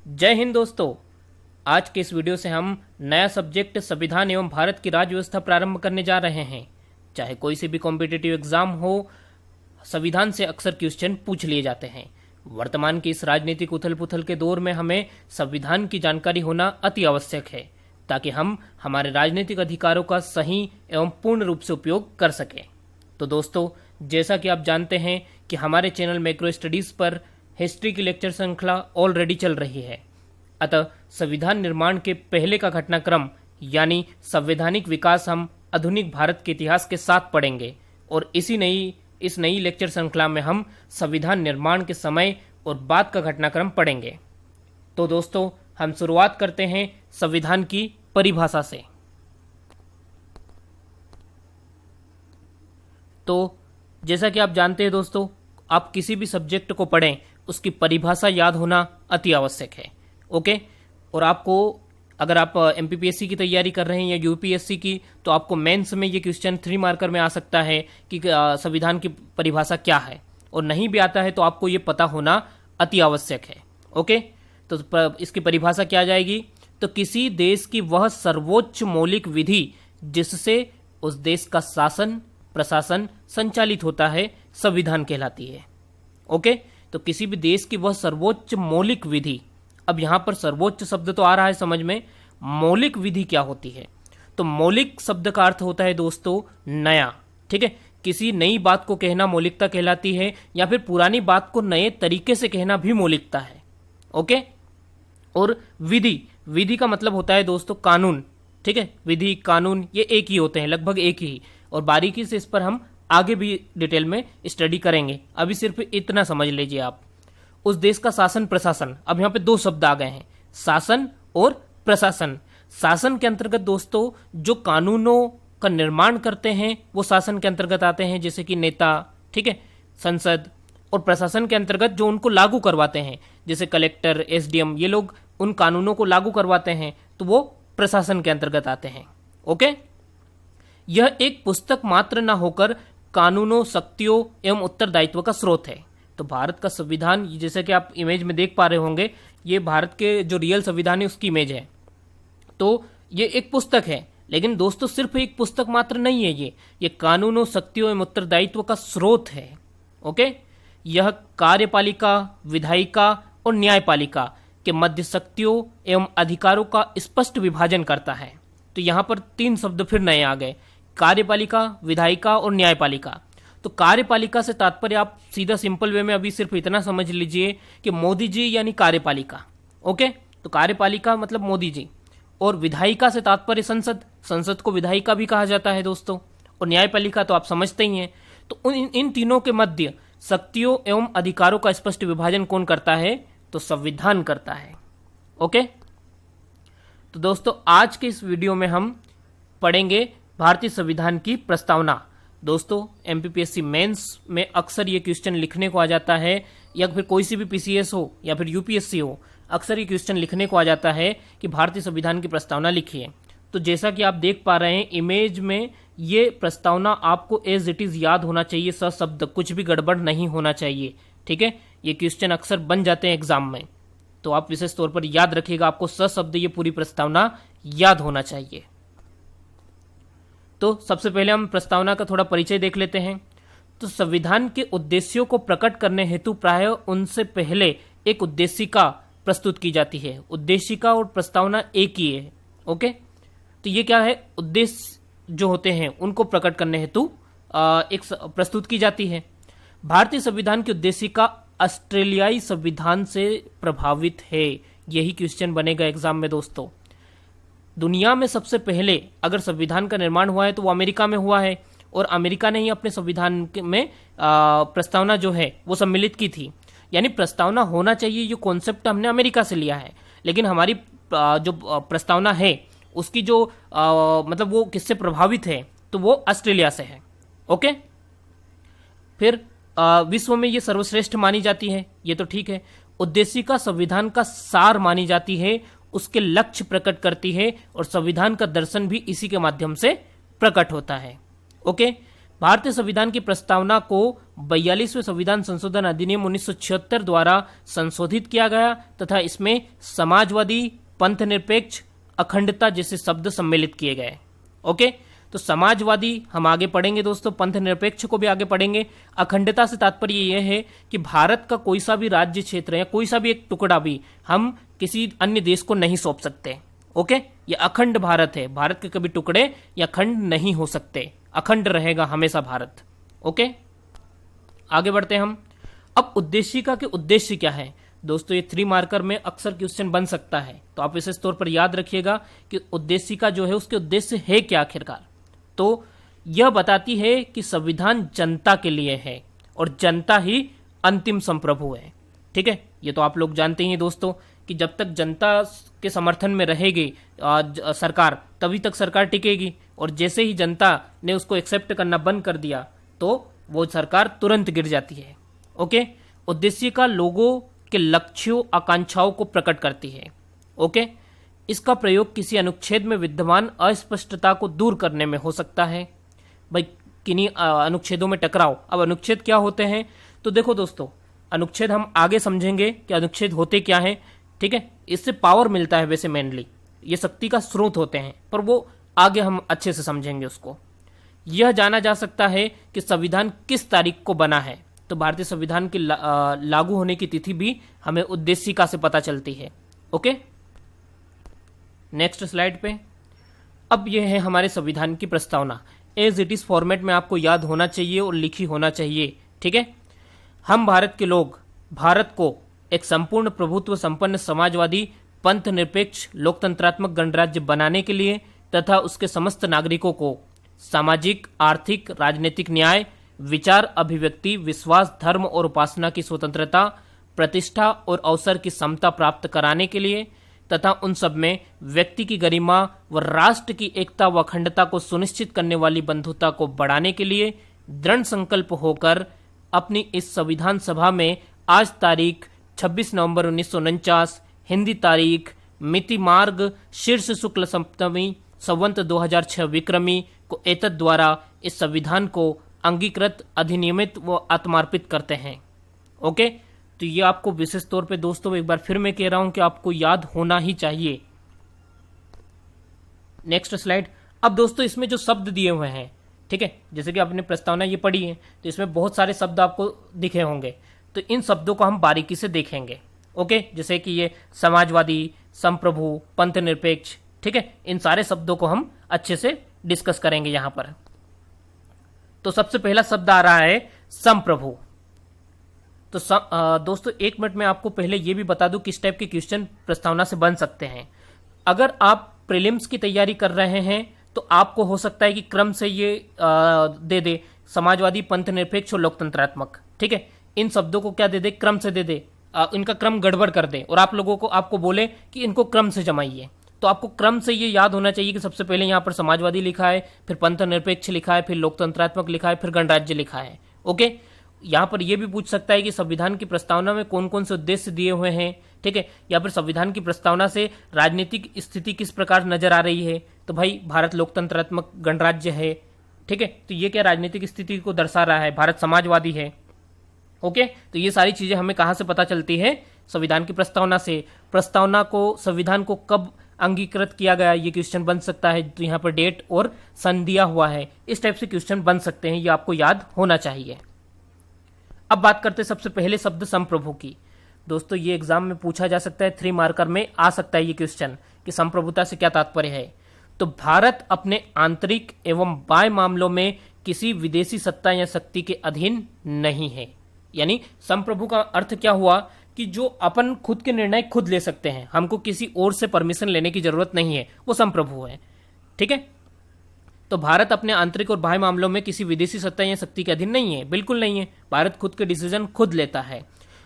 जय हिंद दोस्तों। आज के इस वीडियो से हम नया सब्जेक्ट संविधान एवं भारत की राज्य व्यवस्था प्रारंभ करने जा रहे हैं। चाहे कोई से भी कॉम्पिटिटिव एग्जाम हो, संविधान से अक्सर क्वेश्चन पूछ लिए जाते हैं। वर्तमान की इस राजनीतिक उथल पुथल के दौर में हमें संविधान की जानकारी होना अति आवश्यक है, ताकि हम हमारे राजनीतिक अधिकारों का सही एवं पूर्ण रूप से उपयोग कर सकें। तो दोस्तों, जैसा कि आप जानते हैं कि हमारे चैनल मैक्रो स्टडीज पर हिस्ट्री की लेक्चर श्रृंखला ऑलरेडी चल रही है। अतः संविधान निर्माण के पहले का घटनाक्रम यानी संवैधानिक विकास हम आधुनिक भारत के इतिहास के साथ पढ़ेंगे और इस नई लेक्चर श्रृंखला में हम संविधान निर्माण के समय और बाद का घटनाक्रम पढ़ेंगे। तो दोस्तों, हम शुरुआत करते हैं संविधान की परिभाषा से। तो जैसा कि आप जानते हैं दोस्तों, आप किसी भी सब्जेक्ट को पढ़ें उसकी परिभाषा याद होना अति आवश्यक है। ओके, और आपको अगर आप एमपीपीएससी की तैयारी कर रहे हैं या यूपीएससी की, तो आपको मेंस में ये क्वेश्चन 3 मार्कर में आ सकता है कि संविधान की परिभाषा क्या है, और नहीं भी आता है तो आपको ये पता होना अति आवश्यक है। ओके, तो इसकी परिभाषा क्या आ जाएगी? तो किसी देश की वह सर्वोच्च मौलिक विधि जिससे उस देश का शासन प्रशासन संचालित होता है, संविधान कहलाती है। ओके, तो किसी भी देश की वह सर्वोच्च मौलिक विधि। अब यहां पर सर्वोच्च शब्द तो आ रहा है समझ में, मौलिक विधि क्या होती है? तो मौलिक शब्द का अर्थ होता है दोस्तों नया। ठीक है, किसी नई बात को कहना मौलिकता कहलाती है, या फिर पुरानी बात को नए तरीके से कहना भी मौलिकता है। ओके, और विधि का मतलब होता है दोस्तों कानून। ठीक है, विधि कानून ये एक ही होते हैं, लगभग एक ही, और बारीकी से इस पर हम आगे भी डिटेल में स्टडी करेंगे। अभी सिर्फ इतना समझ लीजिए आप। उस देश का शासन प्रशासन, अब यहाँ पे 2 शब्द आ गए हैं, शासन और प्रशासन। शासन के अंतर्गत दोस्तों जो कानूनों का निर्माण करते हैं वो शासन के अंतर्गत आते हैं, जैसे कि नेता, ठीक है, संसद। और प्रशासन के अंतर्गत जो उनको लागू करवाते हैं, जैसे कलेक्टर, एसडीएम, ये लोग उन कानूनों को लागू करवाते हैं, तो वो प्रशासन के अंतर्गत आते हैं। ओके, यह एक पुस्तक मात्र न होकर कानूनों, शक्तियों एवं उत्तरदायित्व का स्रोत है। तो भारत का संविधान, जैसे कि आप इमेज में देख पा रहे होंगे, ये भारत के जो रियल संविधान है उसकी इमेज है। तो ये एक पुस्तक है, लेकिन दोस्तों सिर्फ एक पुस्तक मात्र नहीं है, ये कानूनों, शक्तियों एवं उत्तरदायित्व का स्रोत है। ओके, यह कार्यपालिका, विधायिका और न्यायपालिका के मध्य शक्तियों एवं अधिकारों का स्पष्ट विभाजन करता है। तो यहां पर 3 शब्द फिर नए आ गए, कार्यपालिका, विधायिका और न्यायपालिका। तो कार्यपालिका से तात्पर्य आप सीधा सिंपल वे में अभी सिर्फ इतना समझ लीजिए कि मोदी जी यानी कार्यपालिका। ओके, तो कार्यपालिका मतलब मोदी जी, और विधायिका से तात्पर्य संसद को विधायिका भी कहा जाता है दोस्तों, और न्यायपालिका तो आप समझते ही हैं। तो इन तीनों के मध्य शक्तियों एवं अधिकारों का स्पष्ट विभाजन कौन करता है? तो संविधान करता है। ओके, तो दोस्तों आज के इस वीडियो में हम पढ़ेंगे भारतीय संविधान की प्रस्तावना। दोस्तों एमपीपीएससी मेंस में अक्सर ये क्वेश्चन लिखने को आ जाता है, या फिर कोई सी भी पीसीएस हो या फिर यूपीएससी हो, अक्सर ये क्वेश्चन लिखने को आ जाता है कि भारतीय संविधान की प्रस्तावना लिखिए। तो जैसा कि आप देख पा रहे हैं इमेज में, ये प्रस्तावना आपको एज इट इज याद होना चाहिए, सशब्द, कुछ भी गड़बड़ नहीं होना चाहिए। ठीक है, ये क्वेश्चन अक्सर बन जाते हैं एग्जाम में, तो आप विशेष तौर पर याद रखिएगा, आपको सशब्द ये पूरी प्रस्तावना याद होना चाहिए। तो सबसे पहले हम प्रस्तावना का थोड़ा परिचय देख लेते हैं। तो संविधान के उद्देश्यों को प्रकट करने हेतु प्रायः उनसे पहले एक उद्देशिका प्रस्तुत की जाती है। उद्देशिका और प्रस्तावना एक ही है। ओके, तो ये क्या है? उद्देश्य जो होते हैं उनको प्रकट करने हेतु एक प्रस्तुत की जाती है। भारतीय संविधान की उद्देशिका ऑस्ट्रेलियाई संविधान से प्रभावित है। यही क्वेश्चन बनेगा एग्जाम में दोस्तों। दुनिया में सबसे पहले अगर संविधान का निर्माण हुआ है तो वो अमेरिका में हुआ है, और अमेरिका ने ही अपने संविधान में प्रस्तावना जो है वो सम्मिलित की थी। यानी प्रस्तावना होना चाहिए, ये कॉन्सेप्ट हमने अमेरिका से लिया है, लेकिन हमारी जो प्रस्तावना है उसकी जो मतलब वो किससे प्रभावित है, तो वो ऑस्ट्रेलिया से है। ओके, फिर विश्व में ये सर्वश्रेष्ठ मानी जाती है, ये तो ठीक है। उद्देशिका संविधान का सार मानी जाती है, उसके लक्ष्य प्रकट करती है, और संविधान का दर्शन भी इसी के माध्यम से प्रकट होता है। ओके, भारतीय संविधान की प्रस्तावना को 42वें संविधान संशोधन अधिनियम 1976 द्वारा संशोधित किया गया तथा इसमें समाजवादी, पंथनिरपेक्ष, अखंडता जैसे शब्द सम्मिलित किए गए। ओके, तो समाजवादी हम आगे पढ़ेंगे दोस्तों, पंथनिरपेक्ष को भी आगे पढ़ेंगे। अखंडता से तात्पर्य यह है कि भारत का कोई सा भी राज्य क्षेत्र या कोई सा भी एक टुकड़ा भी हम किसी अन्य देश को नहीं सौंप सकते। ओके, ये अखंड भारत है, भारत के कभी टुकड़े या खंड नहीं हो सकते, अखंड रहेगा हमेशा भारत। ओके, आगे बढ़ते हैं हम। अब उद्देशिका के उद्देश्य क्या है दोस्तों, ये 3 मार्कर में अक्सर क्वेश्चन बन सकता है, तो आप विशेष तौर पर याद रखिएगा कि उद्देशिका जो है उसके उद्देश्य है क्या आखिरकार। तो यह बताती है कि संविधान जनता के लिए है और जनता ही अंतिम संप्रभु है। ठीक है, ये तो आप लोग जानते ही हैं दोस्तों कि जब तक जनता के समर्थन में रहेगी सरकार, तभी तक सरकार टिकेगी, और जैसे ही जनता ने उसको एक्सेप्ट करना बंद कर दिया तो वो सरकार तुरंत गिर जाती है। ओके, उद्देश्य का लोगों के लक्ष्यों आकांक्षाओं को प्रकट करती है। ओके, इसका प्रयोग किसी अनुच्छेद में विद्यमान अस्पष्टता को दूर करने में हो सकता है। भाई किन्हीं अनुच्छेदों में टकराव, अब अनुच्छेद क्या होते हैं तो देखो दोस्तों, अनुच्छेद हम आगे समझेंगे कि अनुच्छेद होते क्या हैं। ठीक है, इससे पावर मिलता है, वैसे मेनली ये शक्ति का स्रोत होते हैं, पर वो आगे हम अच्छे से समझेंगे उसको। यह जाना जा सकता है कि संविधान किस तारीख को बना है, तो भारतीय संविधान की लागू होने की तिथि भी हमें उद्देशिका से पता चलती है। ओके, नेक्स्ट स्लाइड पे। अब यह है हमारे संविधान की प्रस्तावना, एज इट इज फॉर्मेट में आपको याद होना चाहिए और लिखी होना चाहिए। ठीक है, हम भारत के लोग भारत को एक संपूर्ण प्रभुत्व संपन्न समाजवादी, पंथ निरपेक्ष, लोकतंत्रात्मक गणराज्य बनाने के लिए तथा उसके समस्त नागरिकों को सामाजिक, आर्थिक, राजनीतिक न्याय, विचार अभिव्यक्ति, विश्वास, धर्म और उपासना की स्वतंत्रता, प्रतिष्ठा और अवसर की समता प्राप्त कराने के लिए तथा उन सब में व्यक्ति की गरिमा व राष्ट्र की एकता व अखंडता को सुनिश्चित करने वाली बंधुता को बढ़ाने के लिए दृढ़ संकल्प होकर अपनी इस संविधान सभा में आज तारीख 26 नवंबर 1949, हिंदी तारीख, मिति मार्ग, शीर्ष शुक्ल सप्तमी, संवत 2006 विक्रमी को एतद द्वारा इस संविधान को अंगीकृत, अधिनियमित व आत्मार्पित करते हैं। ओके, तो ये आपको विशेष तौर पे दोस्तों एक बार फिर मैं कह रहा हूं कि आपको याद होना ही चाहिए। Next slide. अब दोस्तों इसमें जो शब्द दिए हुए हैं, ठीक है, जैसे कि आपने प्रस्तावना ये पढ़ी है तो इसमें बहुत सारे शब्द आपको दिखे होंगे, तो इन शब्दों को हम बारीकी से देखेंगे। ओके, जैसे कि ये समाजवादी, संप्रभु, पंथ निरपेक्ष, ठीक है, इन सारे शब्दों को हम अच्छे से डिस्कस करेंगे यहां पर। तो सबसे पहला शब्द आ रहा है संप्रभु। तो दोस्तों 1 मिनट में आपको पहले ये भी बता दूं किस टाइप के क्वेश्चन प्रस्तावना से बन सकते हैं। अगर आप प्रीलिम्स की तैयारी कर रहे हैं तो आपको हो सकता है कि क्रम से ये दे दे, समाजवादी, पंथ निरपेक्ष और लोकतंत्रात्मक। ठीक है, इन शब्दों को क्या दे दे, क्रम से दे दे, इनका क्रम गड़बड़ कर दे और आप लोगों को आपको बोले कि इनको क्रम से जमाइए। तो आपको क्रम से ये याद होना चाहिए कि सबसे पहले यहाँ पर समाजवादी लिखा है, फिर पंथ निरपेक्ष लिखा है, फिर लोकतंत्रात्मक लिखा है, फिर गणराज्य लिखा है। ओके, यहाँ पर यह भी पूछ सकता है कि संविधान की प्रस्तावना में कौन कौन से उद्देश्य दिए हुए हैं। ठीक है, या फिर संविधान की प्रस्तावना से राजनीतिक स्थिति किस प्रकार नजर आ रही है, तो भाई भारत लोकतंत्रात्मक गणराज्य है। ठीक है, तो ये क्या राजनीतिक स्थिति को दर्शा रहा है, भारत समाजवादी है। ओके, तो ये सारी चीजें हमें कहां से पता चलती है, संविधान की प्रस्तावना से। प्रस्तावना को, संविधान को कब अंगीकृत किया गया, ये क्वेश्चन बन सकता है, तो यहाँ पर डेट और सन दिया हुआ है, इस टाइप से क्वेश्चन बन सकते हैं, ये आपको याद होना चाहिए। अब बात करते हैं सबसे पहले शब्द संप्रभु की। दोस्तों ये एग्जाम में पूछा जा सकता है, 3 मार्कर में आ सकता है ये क्वेश्चन कि संप्रभुता से क्या तात्पर्य है। तो भारत अपने आंतरिक एवं बाह्य मामलों में किसी विदेशी सत्ता या शक्ति के अधीन नहीं है। यानी संप्रभु का अर्थ क्या हुआ कि जो अपन खुद के निर्णय खुद ले सकते हैं, हमको किसी और से परमिशन लेने की जरूरत नहीं है, वो संप्रभु है। ठीक है, तो भारत अपने आंतरिक और बाह्य मामलों में किसी विदेशी सत्ता या शक्ति के अधीन नहीं है, बिल्कुल नहीं है। भारत खुद के डिसीजन खुद लेता है।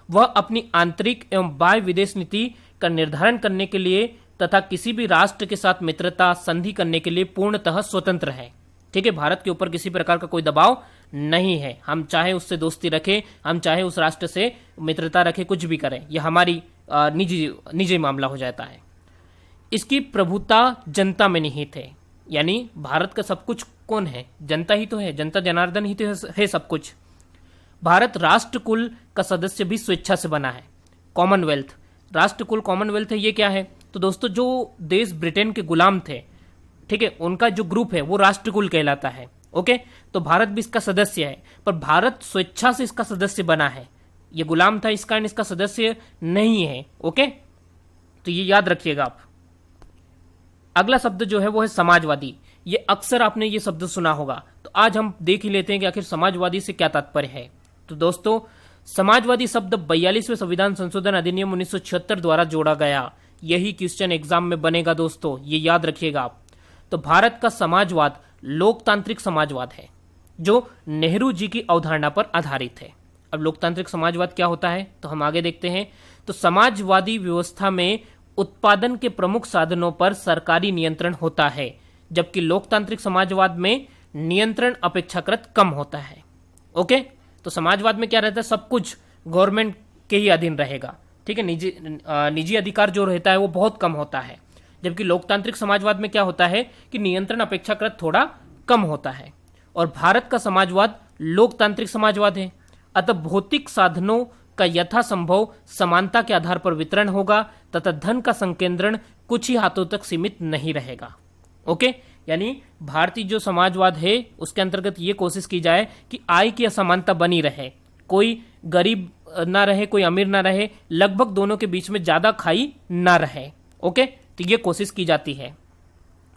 वह अपनी आंतरिक एवं बाह्य विदेश नीति का निर्धारण करने के लिए तथा किसी भी राष्ट्र के साथ मित्रता संधि करने के लिए पूर्णतः स्वतंत्र है। ठीक है, भारत के ऊपर किसी प्रकार का कोई दबाव नहीं है। हम चाहे उससे दोस्ती रखें, हम चाहे उस राष्ट्र से मित्रता रखें, कुछ भी करें, यह हमारी निजी मामला हो जाता है। इसकी प्रभुता जनता में निहित है, यानी भारत का सब कुछ कौन है? जनता ही तो है, जनता जनार्दन ही तो है सब कुछ। भारत राष्ट्रकुल का सदस्य भी स्वेच्छा से बना है। कॉमनवेल्थ, राष्ट्रकुल कॉमनवेल्थ है, ये क्या है? तो दोस्तों जो देश ब्रिटेन के गुलाम थे, ठीक है, उनका जो ग्रुप है वो राष्ट्रकुल कहलाता है। ओके, तो भारत भी इसका सदस्य है, पर भारत स्वेच्छा से इसका सदस्य बना है। ये गुलाम था, इस कारण इसका सदस्य नहीं है। ओके, तो ये याद रखिएगा आप। अगला शब्द जो है वो है समाजवादी। ये अक्सर आपने ये शब्द सुना होगा, तो आज हम देख ही लेते हैं कि आखिर समाजवादी से क्या तात्पर्य है। तो दोस्तों, समाजवादी शब्द 42वें संविधान संशोधन अधिनियम 1976 द्वारा जोड़ा गया। यही क्वेश्चन एग्जाम में बनेगा दोस्तों, ये याद रखिएगा आप। तो भारत का समाजवाद लोकतांत्रिक समाजवाद है, जो नेहरू जी की अवधारणा पर आधारित है। अब लोकतांत्रिक समाजवाद क्या होता है, तो हम आगे देखते हैं। तो समाजवादी व्यवस्था में उत्पादन के प्रमुख साधनों पर सरकारी नियंत्रण होता है, जबकि लोकतांत्रिक समाजवाद में नियंत्रण अपेक्षाकृत कम होता है। ओके, तो समाजवाद में क्या रहता है, सब कुछ गवर्नमेंट के ही अधीन रहेगा, ठीक है, निजी अधिकार जो रहता है वो बहुत कम होता है। जबकि लोकतांत्रिक समाजवाद में क्या होता है कि नियंत्रण अपेक्षाकृत थोड़ा कम होता है। और भारत का समाजवाद लोकतांत्रिक समाजवाद है, अतः भौतिक साधनों का यथासंभव समानता के आधार पर वितरण होगा तथा धन का संकेंद्रण कुछ ही हाथों तक सीमित नहीं रहेगा। ओके, यानी भारतीय जो समाजवाद है उसके अंतर्गत ये कोशिश की जाए कि आय की असमानता बनी रहे, कोई गरीब ना रहे, कोई अमीर ना रहे, लगभग दोनों के बीच में ज्यादा खाई ना रहे। ओके, तो ये कोशिश की जाती है।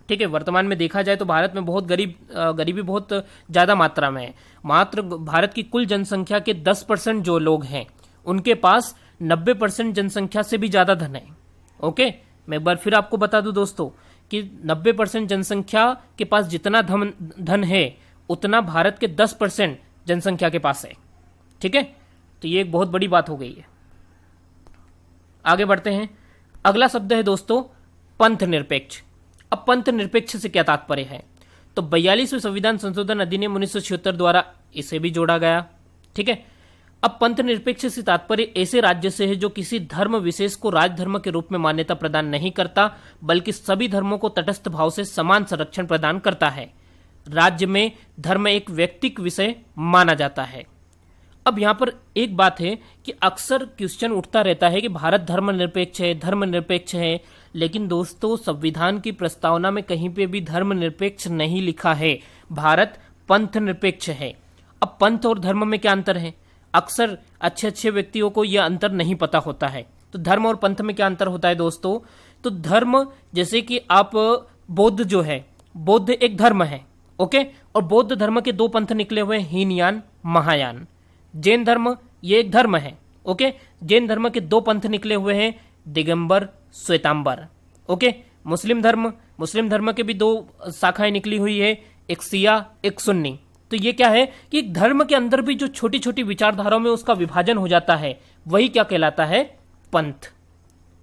ठीक है, वर्तमान में देखा जाए तो भारत में बहुत गरीबी बहुत ज्यादा मात्रा में है। मात्र भारत की कुल जनसंख्या के 10% जो लोग हैं उनके पास 90% जनसंख्या से भी ज्यादा धन है। ओके, मैं एक बार फिर आपको बता दूं दोस्तों कि 90% जनसंख्या के पास जितना धन है उतना भारत के 10% जनसंख्या के पास है। ठीक है, तो ये एक बहुत बड़ी बात हो गई है। आगे बढ़ते हैं। अगला शब्द है दोस्तों पंथ निरपेक्ष। अब पंथ निरपेक्ष से क्या तात्पर्य है, तो 42वें संविधान संशोधन अधिनियम 1976 द्वारा इसे भी जोड़ा गया। ठीक है, अब पंथ निरपेक्ष से तात्पर्य ऐसे राज्य से है जो किसी धर्म विशेष को राजधर्म के रूप में मान्यता प्रदान नहीं करता, बल्कि सभी धर्मों को तटस्थ भाव से समान संरक्षण प्रदान करता है। राज्य में धर्म एक व्यक्तिक विषय माना जाता है। अब यहां पर एक बात है कि अक्सर क्वेश्चन उठता रहता है कि भारत धर्मनिरपेक्ष है, धर्मनिरपेक्ष है, लेकिन दोस्तों संविधान की प्रस्तावना में कहीं पे भी धर्मनिरपेक्ष नहीं लिखा है, भारत पंथ निरपेक्ष है। अब पंथ और धर्म में क्या अंतर है, अक्सर अच्छे व्यक्तियों को यह अंतर नहीं पता होता है। तो धर्म और पंथ में क्या अंतर होता है दोस्तों, तो धर्म जैसे कि आप बौद्ध जो है, बौद्ध एक धर्म है। ओके, और बौद्ध धर्म के दो पंथ निकले हुए हैं, हीनयान धर्म। जैन धर्म ये एक धर्म है। ओके, जैन धर्म के दो पंथ निकले हुए हैं, दिगंबर श्वेतांबर। ओके, मुस्लिम धर्म के भी दो शाखाएं निकली हुई है, एक शिया एक सुन्नी। तो ये क्या है कि धर्म के अंदर भी जो छोटी छोटी विचारधाराओं में उसका विभाजन हो जाता है वही क्या कहलाता है, पंथ।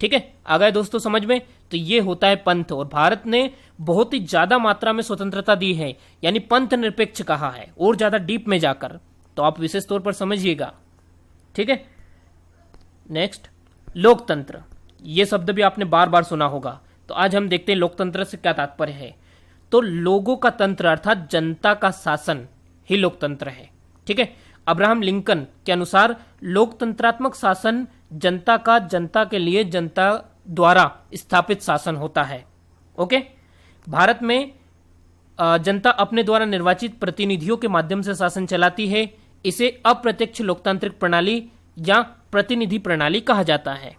ठीक है, आ गए दोस्तों समझ में, तो ये होता है पंथ। और भारत ने बहुत ही ज्यादा मात्रा में स्वतंत्रता दी है, यानी पंथ निरपेक्ष कहा है, और ज्यादा डीप में जाकर, तो आप विशेष तौर पर समझिएगा। ठीक है, नेक्स्ट लोकतंत्र। यह शब्द भी आपने बार बार सुना होगा, तो आज हम देखते हैं लोकतंत्र से क्या तात्पर्य है। तो लोगों का तंत्र अर्थात जनता का शासन ही लोकतंत्र है। ठीक है, अब्राहम लिंकन के अनुसार लोकतंत्रात्मक शासन जनता का जनता के लिए जनता द्वारा स्थापित शासन होता है। ओके, भारत में जनता अपने द्वारा निर्वाचित प्रतिनिधियों के माध्यम से शासन चलाती है। इसे अप्रत्यक्ष लोकतांत्रिक प्रणाली या प्रतिनिधि प्रणाली कहा जाता है।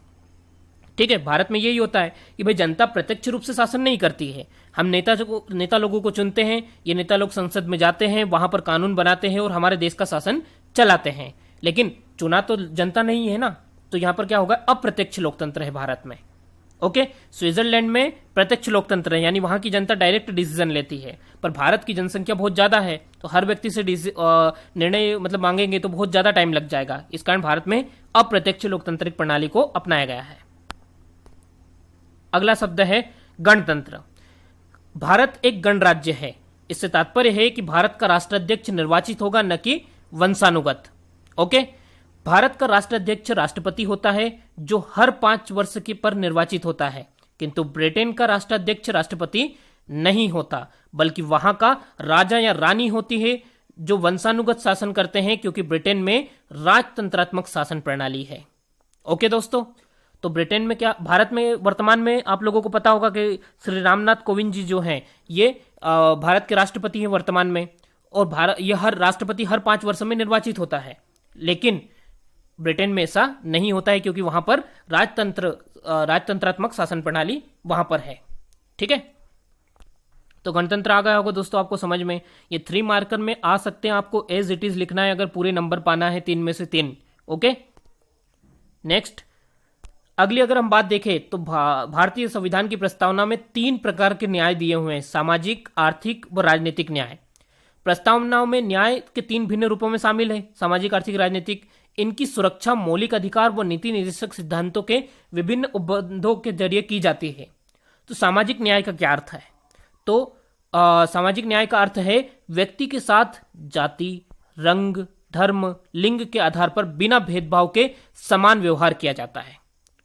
ठीक है, भारत में यही होता है कि भाई जनता प्रत्यक्ष रूप से शासन नहीं करती है, हम नेता लोगों को चुनते हैं, ये नेता लोग संसद में जाते हैं, वहां पर कानून बनाते हैं और हमारे देश का शासन चलाते हैं, लेकिन चुना तो जनता नहीं है ना। तो यहां पर क्या होगा, अप्रत्यक्ष लोकतंत्र है भारत में। ओके, स्विट्जरलैंड में प्रत्यक्ष लोकतंत्र है, यानी वहां की जनता डायरेक्ट डिसीजन लेती है, पर भारत की जनसंख्या बहुत ज्यादा है, तो हर व्यक्ति से निर्णय मांगेंगे तो बहुत ज्यादा टाइम लग जाएगा। इस कारण भारत में अप्रत्यक्ष लोकतांत्रिक प्रणाली को अपनाया गया है। अगला शब्द है गणतंत्र। भारत एक गणराज्य है। इससे तात्पर्य है कि भारत का राष्ट्राध्यक्ष निर्वाचित होगा, न कि वंशानुगत। ओके, भारत का राष्ट्राध्यक्ष राष्ट्रपति होता है जो हर 5 वर्ष के पर निर्वाचित होता है, किंतु ब्रिटेन का राष्ट्राध्यक्ष राष्ट्रपति नहीं होता, बल्कि वहां का राजा या रानी होती है जो वंशानुगत शासन करते हैं, क्योंकि ब्रिटेन में राजतंत्रात्मक शासन प्रणाली है। ओके दोस्तों, तो ब्रिटेन में क्या, भारत में वर्तमान में आप लोगों को पता होगा कि श्री रामनाथ कोविंद जी जो हैं ये भारत के राष्ट्रपति हैं वर्तमान में, और भारत ये हर राष्ट्रपति हर 5 वर्ष में निर्वाचित होता है। लेकिन ब्रिटेन में ऐसा नहीं होता है, क्योंकि वहां पर राजतंत्रात्मक शासन प्रणाली वहां पर है। ठीक है, तो गणतंत्र आ गया होगा दोस्तों आपको समझ में। ये 3 मार्कर में आ सकते हैं, आपको एज इट इज लिखना है अगर पूरे नंबर पाना है 3 में से 3। ओके, नेक्स्ट अगली अगर हम बात देखें तो भारतीय संविधान की प्रस्तावना में 3 प्रकार के न्याय दिए हुए हैं, सामाजिक, आर्थिक व राजनीतिक न्याय। प्रस्तावनाओं में न्याय के 3 भिन्न रूपों में शामिल है, सामाजिक, आर्थिक, राजनीतिक। इनकी सुरक्षा मौलिक अधिकार व नीति निर्देशक सिद्धांतों के विभिन्न उपबंधों के जरिए की जाती है। तो सामाजिक न्याय का क्या अर्थ है? तो सामाजिक न्याय का अर्थ है व्यक्ति के साथ जाति, रंग, धर्म, लिंग के आधार पर बिना भेदभाव के समान व्यवहार किया जाता है।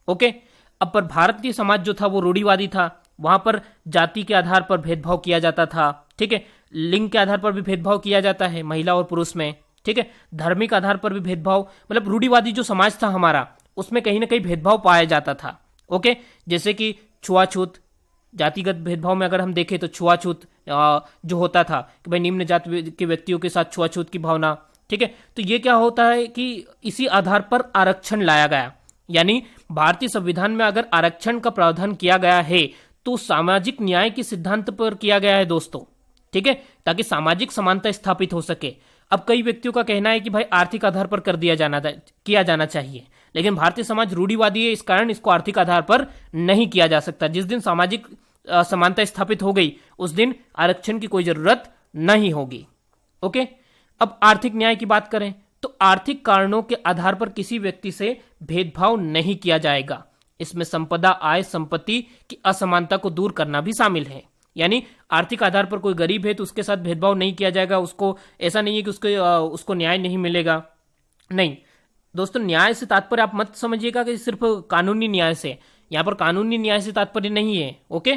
ओके, अब पर भारतीय समाज जो था वो रूढ़िवादी था, वहां पर जाति के आधार पर भेदभाव किया जाता था। ठीक है, लिंग के आधार पर भी भेदभाव किया जाता है महिला और पुरुष में। ठीक है, धार्मिक आधार पर भी भेदभाव, मतलब रूढ़िवादी जो समाज था हमारा उसमें कहीं ना कहीं भेदभाव पाया जाता था। ओके, जैसे कि छुआछूत, जातिगत भेदभाव में अगर हम देखें तो छुआछूत जो होता था कि भाई निम्न जाति के व्यक्तियों के साथ छुआछूत की भावना। ठीक है, तो ये क्या होता है कि इसी आधार पर आरक्षण लाया गया, यानी भारतीय संविधान में अगर आरक्षण का प्रावधान किया गया है तो सामाजिक न्याय के सिद्धांत पर किया गया है दोस्तों। ठीक है, ताकि सामाजिक समानता स्थापित हो सके। अब कई व्यक्तियों का कहना है कि भाई आर्थिक आधार पर कर दिया किया जाना चाहिए, लेकिन भारतीय समाज रूढ़िवादी है, इस कारण इसको आर्थिक आधार पर नहीं किया जा सकता। जिस दिन सामाजिक समानता स्थापित हो गई उस दिन आरक्षण की कोई जरूरत नहीं होगी। ओके, अब आर्थिक न्याय की बात करें तो आर्थिक कारणों के आधार पर किसी व्यक्ति से भेदभाव नहीं किया जाएगा। इसमें संपदा, आय, संपत्ति की असमानता को दूर करना भी शामिल है। यानी आर्थिक आधार पर कोई गरीब है तो उसके साथ भेदभाव नहीं किया जाएगा, उसको ऐसा नहीं है कि उसको न्याय नहीं मिलेगा। नहीं दोस्तों, न्याय से तात्पर्य आप मत समझिएगा कि सिर्फ कानूनी न्याय से, यहां पर कानूनी न्याय से तात्पर्य नहीं है। ओके,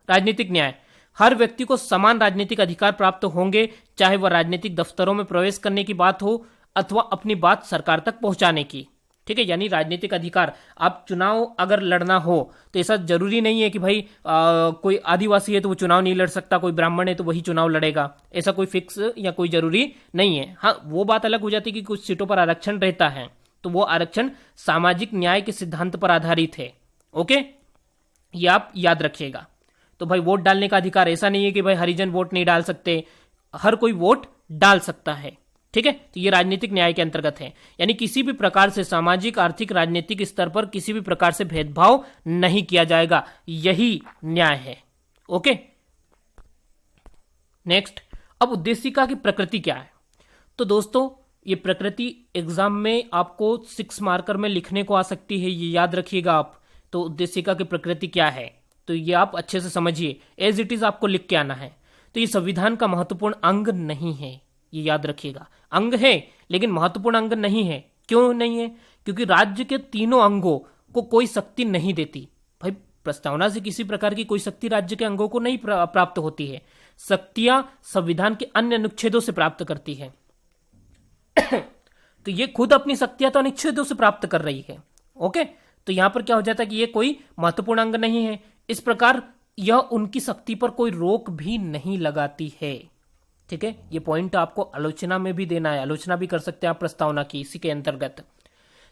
राजनीतिक न्याय, हर व्यक्ति को समान राजनीतिक अधिकार प्राप्त होंगे, चाहे वह राजनीतिक दफ्तरों में प्रवेश करने की बात हो अथवा अपनी बात सरकार तक पहुंचाने की। ठीक है, यानी राजनीतिक अधिकार, आप चुनाव अगर लड़ना हो तो ऐसा जरूरी नहीं है कि भाई कोई आदिवासी है तो वो चुनाव नहीं लड़ सकता, कोई ब्राह्मण है तो वही चुनाव लड़ेगा, ऐसा कोई फिक्स या कोई जरूरी नहीं है। हाँ, वो बात अलग हो जाती है कि कुछ सीटों पर आरक्षण रहता है तो वो आरक्षण सामाजिक न्याय के सिद्धांत पर आधारित है। ओके, ये आप याद रखिएगा। तो भाई वोट डालने का अधिकार, ऐसा नहीं है कि भाई हरिजन वोट नहीं डाल सकते, हर कोई वोट डाल सकता है। ठीक है, तो ये राजनीतिक न्याय के अंतर्गत है, यानी किसी भी प्रकार से सामाजिक, आर्थिक, राजनीतिक स्तर पर किसी भी प्रकार से भेदभाव नहीं किया जाएगा, यही न्याय है। ओके, नेक्स्ट, अब उद्देशिका की प्रकृति क्या है? तो दोस्तों ये प्रकृति एग्जाम में आपको 6 मार्कर में लिखने को आ सकती है, ये याद रखिएगा आप। तो उद्देशिका की प्रकृति क्या है तो ये आप अच्छे से समझिए, एज इट इज आपको लिख के आना है। तो ये संविधान का महत्वपूर्ण अंग नहीं है, ये याद रखिएगा। अंग है लेकिन महत्वपूर्ण अंग नहीं है। क्यों नहीं है? क्योंकि राज्य के तीनों अंगों को कोई शक्ति नहीं देती। भाई प्रस्तावना से किसी प्रकार की कोई शक्ति राज्य के अंगों को नहीं प्राप्त होती है, शक्तियां संविधान के अन्य अनुच्छेदों से प्राप्त करती है। तो ये खुद अपनी शक्तियां तो अनुच्छेदों से प्राप्त कर रही है। ओके, तो यहां पर क्या हो जाता है कि ये कोई महत्वपूर्ण अंग नहीं है, इस प्रकार यह उनकी शक्ति पर कोई रोक भी नहीं लगाती है। ठीक है, ये पॉइंट आपको आलोचना में भी देना है, आलोचना भी कर सकते हैं आप प्रस्तावना की। इसी के अंतर्गत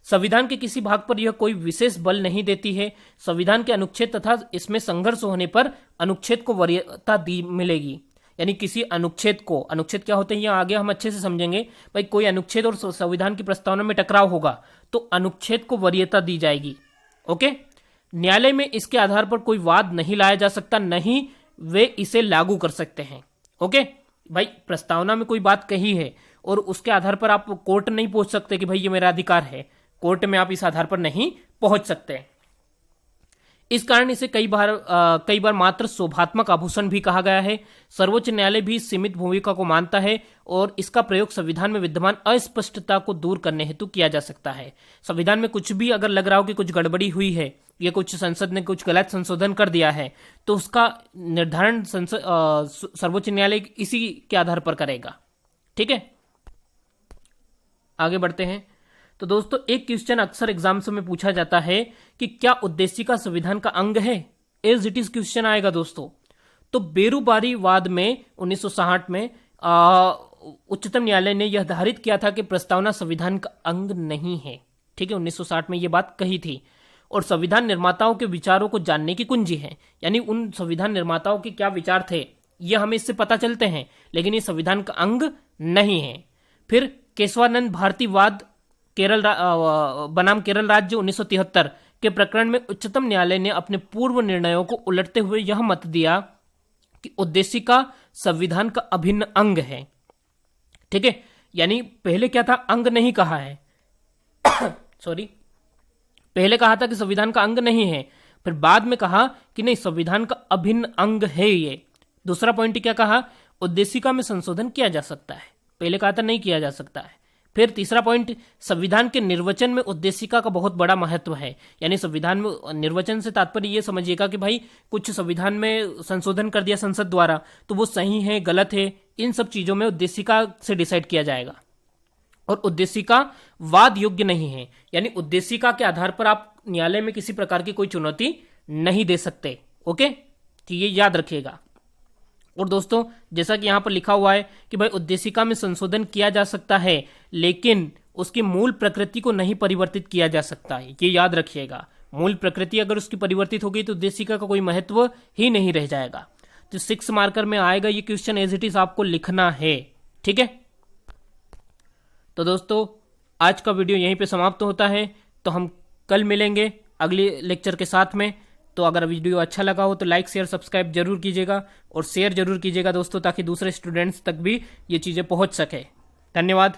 संविधान के किसी भाग पर यह कोई विशेष बल नहीं देती है। संविधान के अनुच्छेद तथा इसमें संघर्ष होने पर अनुच्छेद को वरीयता मिलेगी। यानी किसी अनुच्छेद को, अनुच्छेद क्या होते हैं ये आगे हम अच्छे से समझेंगे। भाई कोई अनुच्छेद और संविधान की प्रस्तावना में टकराव होगा तो अनुच्छेद को वरीयता दी जाएगी। ओके, न्यायालय में इसके आधार पर कोई वाद नहीं लाया जा सकता, नहीं वे इसे लागू कर सकते हैं। ओके, भाई प्रस्तावना में कोई बात कही है और उसके आधार पर आप कोर्ट नहीं पहुंच सकते कि भाई ये मेरा अधिकार है, कोर्ट में आप इस आधार पर नहीं पहुंच सकते। इस कारण इसे कई बार मात्र शोभात्मक आभूषण भी कहा गया है। सर्वोच्च न्यायालय भी सीमित भूमिका को मानता है और इसका प्रयोग संविधान में विद्यमान अस्पष्टता को दूर करने हेतु किया जा सकता है। संविधान में कुछ भी अगर लग रहा हो कि कुछ गड़बड़ी हुई है ये कुछ संसद ने कुछ गलत संशोधन कर दिया है, तो उसका निर्धारण सर्वोच्च न्यायालय इसी के आधार पर करेगा। ठीक है, आगे बढ़ते हैं। तो दोस्तों एक क्वेश्चन अक्सर एग्जाम्स में पूछा जाता है कि क्या उद्देशिका संविधान का अंग है? एज इट इज क्वेश्चन आएगा दोस्तों। तो बेरुबारी वाद में 1960 में उच्चतम न्यायालय ने यह धारित किया था कि प्रस्तावना संविधान का अंग नहीं है। ठीक है, 1960 में यह बात कही थी। और संविधान निर्माताओं के विचारों को जानने की कुंजी है, यानी उन संविधान निर्माताओं के क्या विचार थे ये हमें इससे पता चलते हैं, लेकिन ये संविधान का अंग नहीं है। फिर केशवानंद भारतीवाद बनाम केरल राज्य 1973 के प्रकरण में उच्चतम न्यायालय ने अपने पूर्व निर्णयों को उलटते हुए यह मत दिया कि उद्देशिका संविधान का अभिन्न अंग है। ठीक है, यानी पहले क्या था, अंग नहीं कहा है सॉरी, पहले कहा था कि संविधान का अंग नहीं है, फिर बाद में कहा कि नहीं संविधान का अभिन्न अंग है ये। दूसरा पॉइंट क्या कहा, उद्देशिका में संशोधन किया जा सकता है, पहले कहा था नहीं किया जा सकता है। फिर तीसरा पॉइंट, संविधान के निर्वचन में उद्देशिका का बहुत बड़ा महत्व है, यानी संविधान में निर्वचन से तात्पर्य ये समझिएगा कि भाई कुछ संविधान में संशोधन कर दिया संसद द्वारा तो वो सही है गलत है, इन सब चीजों में उद्देशिका से डिसाइड किया जाएगा। और उद्देशिका वाद योग्य नहीं है, यानी उद्देशिका के आधार पर आप न्यायालय में किसी प्रकार की कोई चुनौती नहीं दे सकते। ओके, तो ये याद रखिएगा। और दोस्तों जैसा कि यहां पर लिखा हुआ है कि भाई उद्देशिका में संशोधन किया जा सकता है लेकिन उसकी मूल प्रकृति को नहीं परिवर्तित किया जा सकता है, ये याद रखिएगा। मूल प्रकृति अगर उसकी परिवर्तित हो गई तो उद्देशिका का कोई महत्व ही नहीं रह जाएगा। तो 6 मार्कर में आएगा ये क्वेश्चन, एज इट इज आपको लिखना है। ठीक है, तो दोस्तों आज का वीडियो यहीं पे समाप्त होता है, तो हम कल मिलेंगे अगले लेक्चर के साथ में। तो अगर वीडियो अच्छा लगा हो तो लाइक शेयर सब्सक्राइब जरूर कीजिएगा और शेयर जरूर कीजिएगा दोस्तों, ताकि दूसरे स्टूडेंट्स तक भी ये चीज़ें पहुंच सके। धन्यवाद।